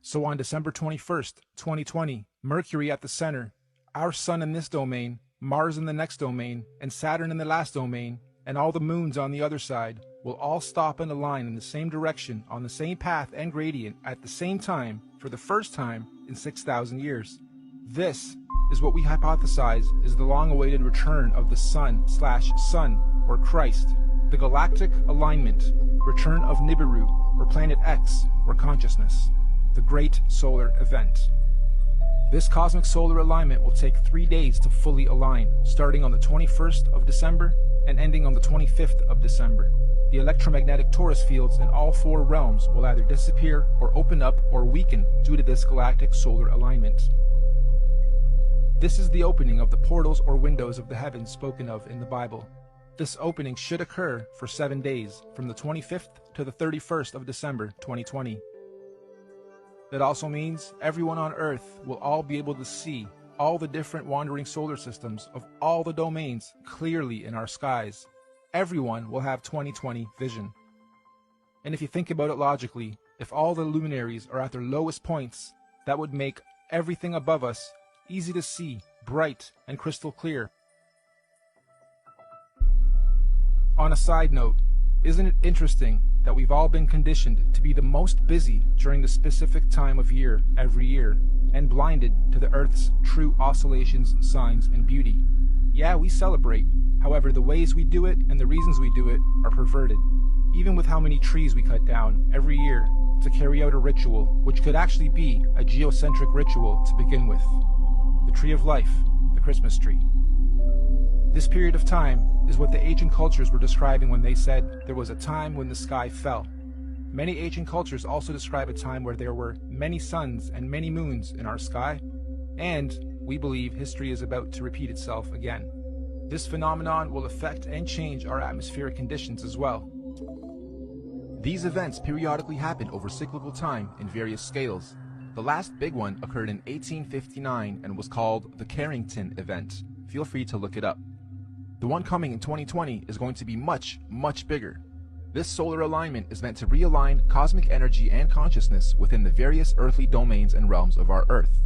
So on December 21st, 2020, Mercury at the center, our Sun in this domain, Mars in the next domain, and Saturn in the last domain, and all the moons on the other side, will all stop and align in the same direction on the same path and gradient at the same time for the first time in 6,000 years. This is what we hypothesize is the long-awaited return of the Sun/Sun, or Christ, the galactic alignment, return of Nibiru, or Planet X, or consciousness, the great solar event. This cosmic solar alignment will take 3 days to fully align, starting on the 21st of December and ending on the 25th of December. The electromagnetic torus fields in all 4 realms will either disappear or open up or weaken due to this galactic solar alignment. This is the opening of the portals or windows of the heavens spoken of in the Bible. This opening should occur for 7 days, from the 25th to the 31st of December 2020. That also means everyone on Earth will all be able to see all the different wandering solar systems of all the domains clearly in our skies. Everyone will have 2020 vision. And if you think about it logically, if all the luminaries are at their lowest points, that would make everything above us easy to see, bright, and crystal clear. On a side note, isn't it interesting that we've all been conditioned to be the most busy during the specific time of year every year, and blinded to the Earth's true oscillations, signs, and beauty? Yeah, we celebrate. However, the ways we do it and the reasons we do it are perverted. Even with how many trees we cut down every year to carry out a ritual, which could actually be a geocentric ritual to begin with. The tree of life, the Christmas tree. This period of time is what the ancient cultures were describing when they said there was a time when the sky fell. Many ancient cultures also describe a time where there were many suns and many moons in our sky, and we believe history is about to repeat itself again. This phenomenon will affect and change our atmospheric conditions as well. These events periodically happen over cyclical time in various scales. The last big one occurred in 1859 and was called the Carrington event. Feel free to look it up. The one coming in 2020 is going to be much, much bigger. This solar alignment is meant to realign cosmic energy and consciousness within the various earthly domains and realms of our Earth.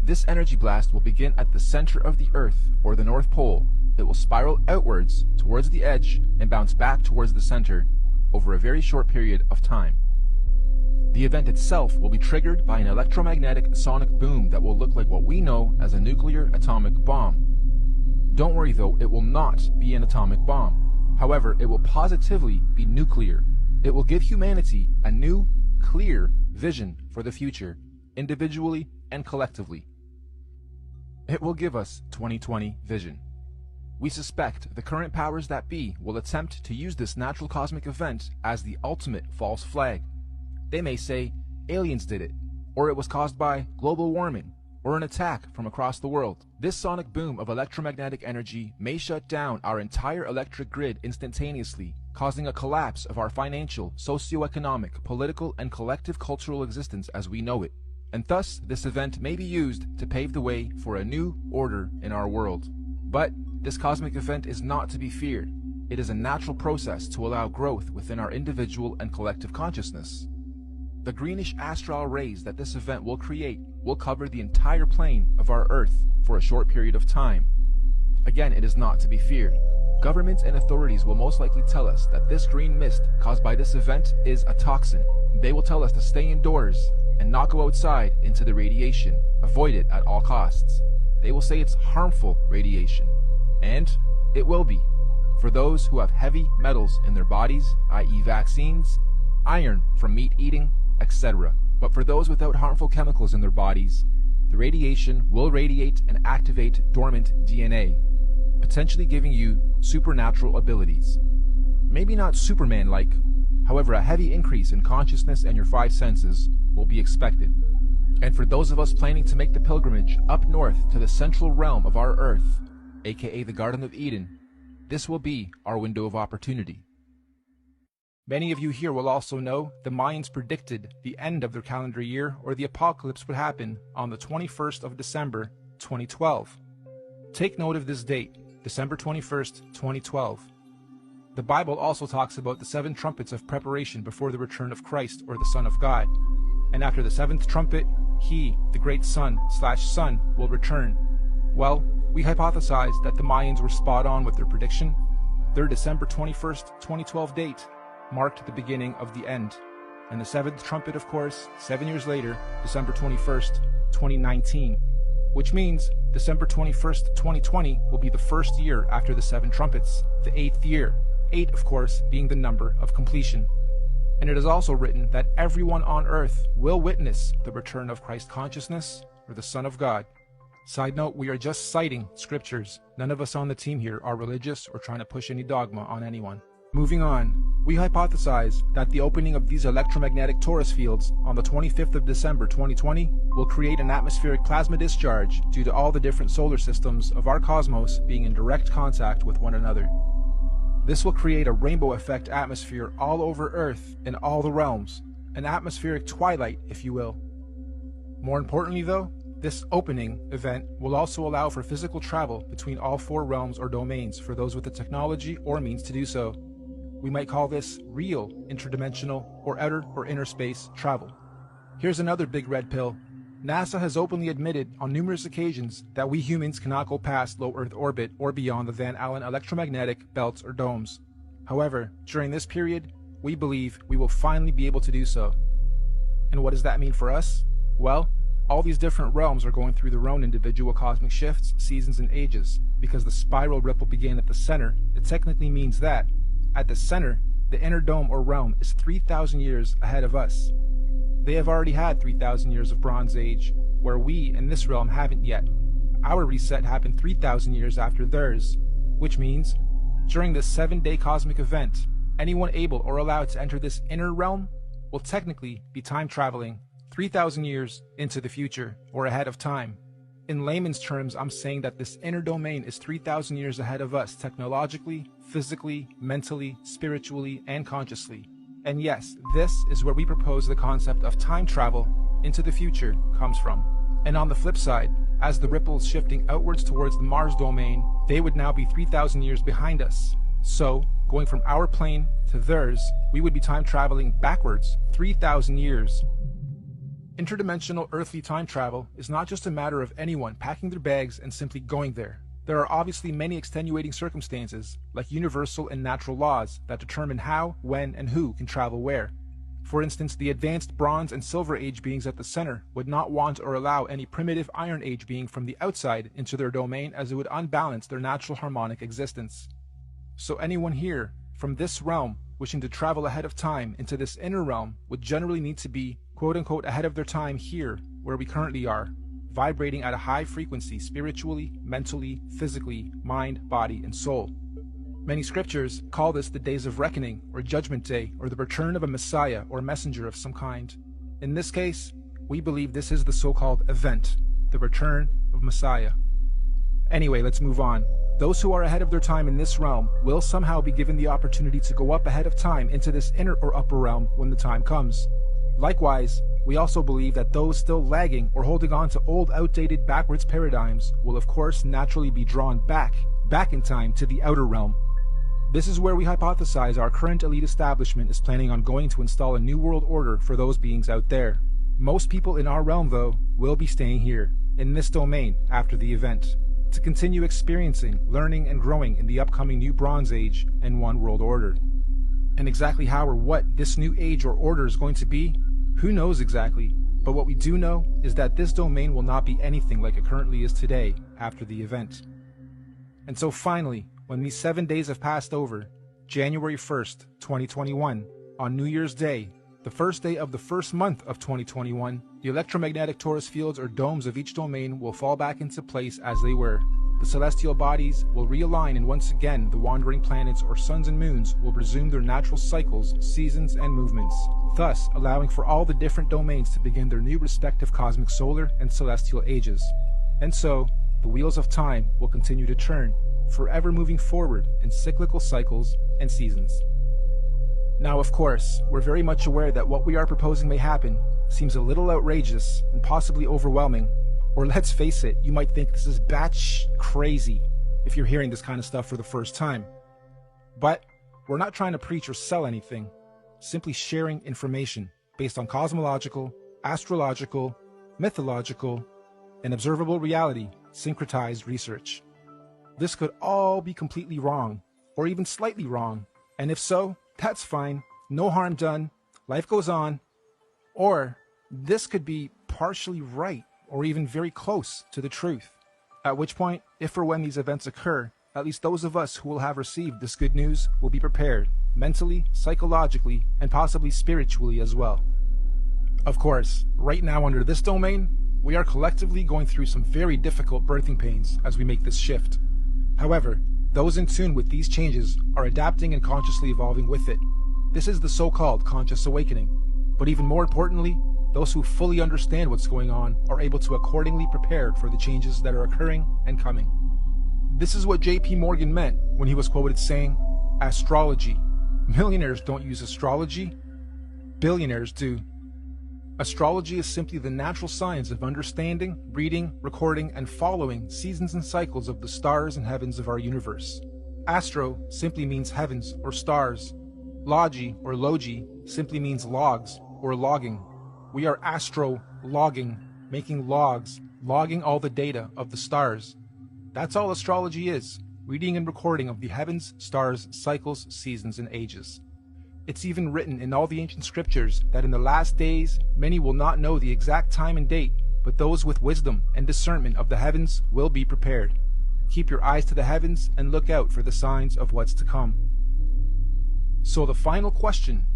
This energy blast will begin at the center of the Earth, or the North Pole. It will spiral outwards towards the edge and bounce back towards the center over a very short period of time. The event itself will be triggered by an electromagnetic sonic boom that will look like what we know as a nuclear atomic bomb. Don't worry though, it will not be an atomic bomb. However, it will positively be nuclear. It will give humanity a new, clear vision for the future, individually and collectively. It will give us 2020 vision. We suspect the current powers that be will attempt to use this natural cosmic event as the ultimate false flag. They may say aliens did it, or it was caused by global warming, or an attack from across the world. This sonic boom of electromagnetic energy may shut down our entire electric grid instantaneously, causing a collapse of our financial, socio-economic, political, and collective cultural existence as we know it. And thus, this event may be used to pave the way for a new order in our world. But this cosmic event is not to be feared. It is a natural process to allow growth within our individual and collective consciousness. The greenish astral rays that this event will create will cover the entire plane of our Earth for a short period of time. Again, it is not to be feared. Governments and authorities will most likely tell us that this green mist caused by this event is a toxin. They will tell us to stay indoors and not go outside into the radiation. Avoid it at all costs. They will say it's harmful radiation. And it will be. For those who have heavy metals in their bodies, i.e. vaccines, iron from meat eating, etc. But for those without harmful chemicals in their bodies, the radiation will radiate and activate dormant DNA, potentially giving you supernatural abilities. Maybe not Superman-like, however a heavy increase in consciousness and your 5 senses will be expected. And for those of us planning to make the pilgrimage up north to the central realm of our Earth, aka the Garden of Eden, this will be our window of opportunity. Many of you here will also know the Mayans predicted the end of their calendar year, or the apocalypse, would happen on the 21st of December, 2012. Take note of this date, December 21st, 2012. The Bible also talks about the 7 trumpets of preparation before the return of Christ, or the Son of God. and after the seventh trumpet, he, the great sun/sun, will return. Well, we hypothesize that the Mayans were spot on with their prediction. Their December 21st, 2012 date marked the beginning of the end. And the seventh trumpet, of course, 7 years later, December 21st, 2019. Which means December 21st, 2020 will be the first year after the 7 trumpets, the 8th year. 8, of course, being the number of completion. And it is also written that everyone on earth will witness the return of Christ consciousness, or the Son of God. Side note, we are just citing scriptures. None of us on the team here are religious or trying to push any dogma on anyone. Moving on, we hypothesize that the opening of these electromagnetic torus fields on the 25th of December 2020 will create an atmospheric plasma discharge due to all the different solar systems of our cosmos being in direct contact with one another. This will create a rainbow effect atmosphere all over Earth in all the realms, an atmospheric twilight, if you will. More importantly though, this opening event will also allow for physical travel between all 4 realms or domains for those with the technology or means to do so. We might call this real interdimensional or outer or inner space travel. Here's another big red pill. NASA has openly admitted on numerous occasions that we humans cannot go past low Earth orbit or beyond the Van Allen electromagnetic belts or domes. However, during this period, we believe we will finally be able to do so. And what does that mean for us? Well, all these different realms are going through their own individual cosmic shifts, seasons, and ages. Because the spiral ripple began at the center, it technically means that, at the center, the inner dome or realm is 3,000 years ahead of us. They have already had 3,000 years of Bronze Age, where we in this realm haven't yet. Our reset happened 3,000 years after theirs, which means, during this 7-day cosmic event, anyone able or allowed to enter this inner realm will technically be time traveling 3,000 years into the future, or ahead of time. In layman's terms, I'm saying that this inner domain is 3,000 years ahead of us technologically, physically, mentally, spiritually, and consciously. And yes, this is where we propose the concept of time travel into the future comes from. And on the flip side, as the ripples shifting outwards towards the Mars domain, they would now be 3,000 years behind us. So, going from our plane to theirs, we would be time traveling backwards 3,000 years. Interdimensional earthly time travel is not just a matter of anyone packing their bags and simply going there. There are obviously many extenuating circumstances, like universal and natural laws, that determine how, when, and who can travel where. For instance, the advanced Bronze and Silver Age beings at the center would not want or allow any primitive Iron Age being from the outside into their domain, as it would unbalance their natural harmonic existence. So anyone here, from this realm, wishing to travel ahead of time into this inner realm would generally need to be, quote-unquote, ahead of their time here, where we currently are, vibrating at a high frequency spiritually, mentally, physically, mind, body, and soul. Many scriptures call this the days of reckoning, or Judgment Day, or the return of a Messiah or messenger of some kind. In this case, we believe this is the so-called event, the return of Messiah. Anyway, let's move on. Those who are ahead of their time in this realm will somehow be given the opportunity to go up ahead of time into this inner or upper realm when the time comes. Likewise, we also believe that those still lagging or holding on to old, outdated, backwards paradigms will of course naturally be drawn back in time to the outer realm. This is where we hypothesize our current elite establishment is planning on going to install a new world order for those beings out there. Most people in our realm, though, will be staying here, in this domain, after the event, to continue experiencing, learning, and growing in the upcoming new Bronze Age and One World Order. And exactly how or what this new age or order is going to be, who knows exactly, but what we do know is that this domain will not be anything like it currently is today after the event. And so finally, when these 7 days have passed over, January 1st, 2021, on New Year's Day, the first day of the first month of 2021, the electromagnetic torus fields or domes of each domain will fall back into place as they were. The celestial bodies will realign, and once again the wandering planets or suns and moons will resume their natural cycles, seasons, and movements, thus allowing for all the different domains to begin their new respective cosmic solar and celestial ages. And so, the wheels of time will continue to turn, forever moving forward in cyclical cycles and seasons. Now, of course, we're very much aware that what we are proposing may happen seems a little outrageous and possibly overwhelming. Or let's face it, you might think this is batsh crazy if you're hearing this kind of stuff for the first time. But we're not trying to preach or sell anything, simply sharing information based on cosmological, astrological, mythological, and observable reality syncretized research. This could all be completely wrong, or even slightly wrong, and if so, that's fine, no harm done, life goes on. Or this could be partially right, or even very close to the truth, at which point, if or when these events occur, at least those of us who will have received this good news will be prepared, mentally, psychologically, and possibly spiritually as well. Of course, right now under this domain, we are collectively going through some very difficult birthing pains as we make this shift. However, those in tune with these changes are adapting and consciously evolving with it. This is the so-called conscious awakening. But even more importantly, those who fully understand what's going on are able to accordingly prepare for the changes that are occurring and coming. This is what J.P. Morgan meant when he was quoted saying, "Astrology. Millionaires don't use astrology. Billionaires do." Astrology is simply the natural science of understanding, reading, recording, and following seasons and cycles of the stars and heavens of our universe. Astro simply means heavens or stars. Logi or logi simply means logs or logging. We are astro-logging, making logs, logging all the data of the stars. That's all astrology is, reading and recording of the heavens, stars, cycles, seasons, and ages. It's even written in all the ancient scriptures that in the last days many will not know the exact time and date, but those with wisdom and discernment of the heavens will be prepared. Keep your eyes to the heavens and look out for the signs of what's to come. So the final question,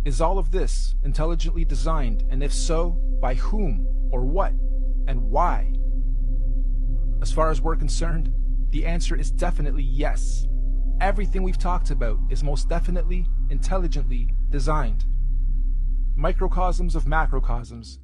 is all of this intelligently designed, and if so, by whom or what and why? As far as we're concerned, the answer is definitely yes. Everything we've talked about is most definitely intelligently designed. Microcosms of macrocosms,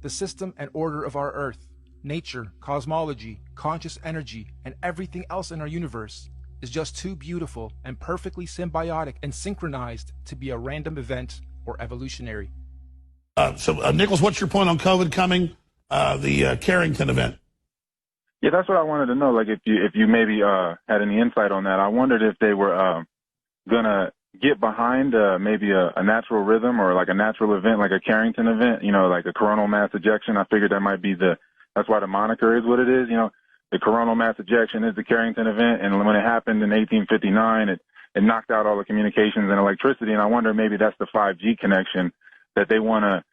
the system and order of our Earth, nature, cosmology, conscious energy, and everything else in our universe is just too beautiful and perfectly symbiotic and synchronized to be a random event or evolutionary. Nicholas, what's your point on COVID coming, the Carrington event? Yeah, that's what I wanted to know. Like, if you maybe had any insight on that. I wondered if they were gonna get behind maybe a natural rhythm or like a natural event, like a Carrington event. You know, like a coronal mass ejection. I figured that might be that's why the moniker is what it is. You know, the coronal mass ejection is the Carrington event, and when it happened in 1859, it knocked out all the communications and electricity. And I wonder maybe that's the 5G connection that they want to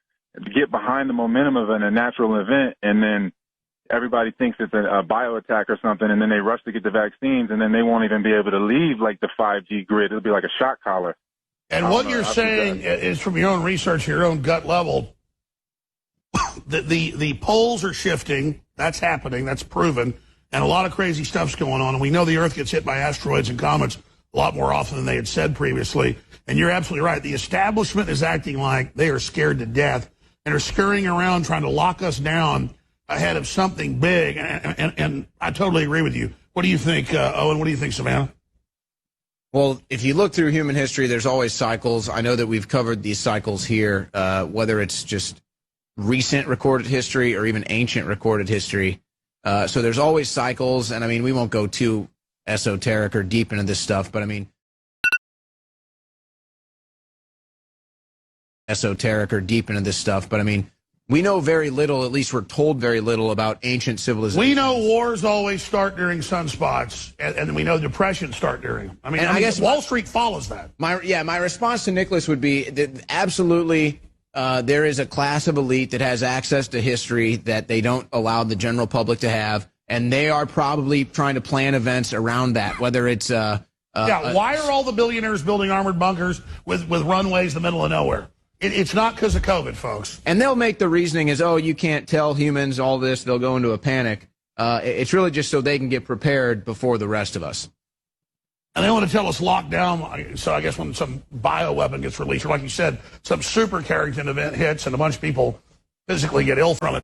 get behind the momentum of a natural event, and then everybody thinks it's a bio attack or something, and then they rush to get the vaccines, and then they won't even be able to leave like the 5G grid. It'll be like a shock collar. And what you're saying is, from your own research, your own gut level, the poles are shifting. That's happening. That's proven. And a lot of crazy stuff's going on. And we know the Earth gets hit by asteroids and comets a lot more often than they had said previously. And you're absolutely right. The establishment is acting like they are scared to death and are scurrying around trying to lock us down ahead of something big, and I totally agree with you. What do you think, Owen? What do you think, Savannah? Well, if you look through human history, there's always cycles. I know that we've covered these cycles here, whether it's just recent recorded history or even ancient recorded history. So there's always cycles, and I mean, we won't go too esoteric or deep into this stuff, but I mean, we know very little, at least we're told very little about ancient civilizations. We know wars always start during sunspots, and we know depressions start during them. I guess Wall Street follows that. My response to Nicholas would be that absolutely there is a class of elite that has access to history that they don't allow the general public to have, and they are probably trying to plan events around that, whether it's... why are all the billionaires building armored bunkers with runways in the middle of nowhere? It's not because of COVID, folks. And they'll make the reasoning as, oh, you can't tell humans all this. They'll go into a panic. It's really just so they can get prepared before the rest of us. And they want to tell us lockdown. So I guess when some bioweapon gets released, or like you said, some super Carrington event hits and a bunch of people physically get ill from it.